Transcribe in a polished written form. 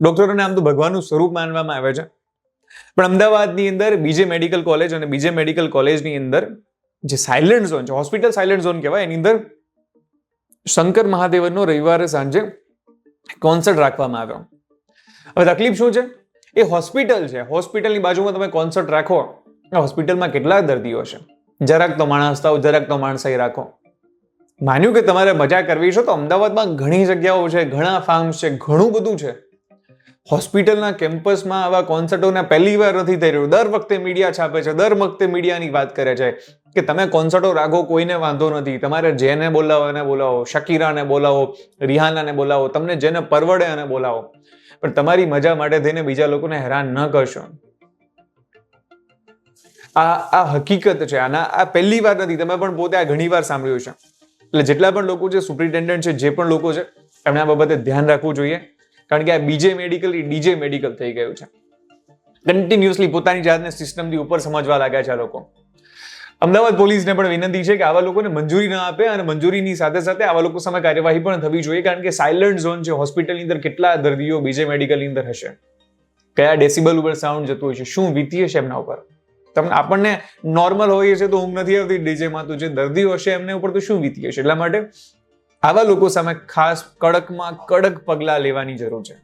ડોક્ટરોને આમ તો ભગવાનનું સ્વરૂપ માનવામાં આવે છે, પણ અમદાવાદની અંદર બીજે મેડિકલ કોલેજ અને બીજે મેડિકલ કોલેજની અંદર જે સાયલેન્ટ ઝોન છે, હોસ્પિટલ સાયલેન્ટ ઝોન કહેવાય, એની અંદર શંકર મહાદેવનનો રવિવારે સાંજે કોન્સર્ટ રાખવામાં આવ્યો. હવે તકલીફ શું છે? એ હોસ્પિટલ છે, હોસ્પિટલની બાજુમાં તમે કોન્સર્ટ રાખો, હોસ્પિટલમાં કેટલા દર્દીઓ છે? જરાક તો માણસતાઓ, જરાક તો માણસાઈ રાખો. માન્યું કે તમારે મજા કરવી છે તો અમદાવાદમાં ઘણી જગ્યાઓ છે, ઘણા ફાર્મ્સ છે, ઘણું બધું છે. હોસ્પિટલના કેમ્પસમાં આવા કોન્સર્ટોને પહેલી વાર નથી થઈ રહ્યું. દર વખતે મીડિયા છાપે છે, દર વખતે મીડિયાની વાત કરે છે કે તમે કોન્સર્ટો રાખો, કોઈને વાંધો નથી, તમારે જેને બોલાવો એને બોલાવો, શકીરાને બોલાવો, રિહાનાને બોલાવો, તમને જેને પરવડે એને બોલાવો, પણ તમારી મજા માટે થઈને બીજા લોકોને હેરાન ન કરશો. આ હકીકત છે. આ પહેલી વાર નથી, તમે પણ પોતે આ ઘણી વાર સાંભળ્યું છે. એટલે જેટલા પણ લોકો છે, સુપ્રિન્ટેન્ડન્ટ છે, જે પણ લોકો છે, એમણે આ બાબતે ધ્યાન રાખવું જોઈએ, કારણ કે આ બીજે મેડિકલ ડીજે મેડિકલ થઈ ગયું છે. કન્ટિન્યુઅસલી પોતાની જાતને સિસ્ટમથી ઉપર સમજવા લાગ્યા છે આ લોકો. અમદાવાદ પોલીસને પણ વિનંતી છે કે આવા લોકોને મંજૂરી ન આપે, અને મંજૂરીની સાથે સાથે આવા લોકો સામે કાર્યવાહી પણ થવી જોઈએ, કારણ કે સાયલન્ટ ઝોન છે, હોસ્પિટલની અંદર કેટલા દર્દીઓ બીજે મેડિકલની અંદર હશે, કયા ડેસિબલ ઉપર સાઉન્ડ જતું હોય છે, શું વીતી હશે એમના ઉપર. આપણને નોર્મલ હોય છે તો ઊંઘ નથી આવતી ડીજેમાં, તો જે દર્દીઓ હશે એમને ઉપર તો શું વીતી હશે. એટલા માટે આવા લોકો સામે ખાસ કડકમાં કડક પગલાં લેવાની જરૂર છે.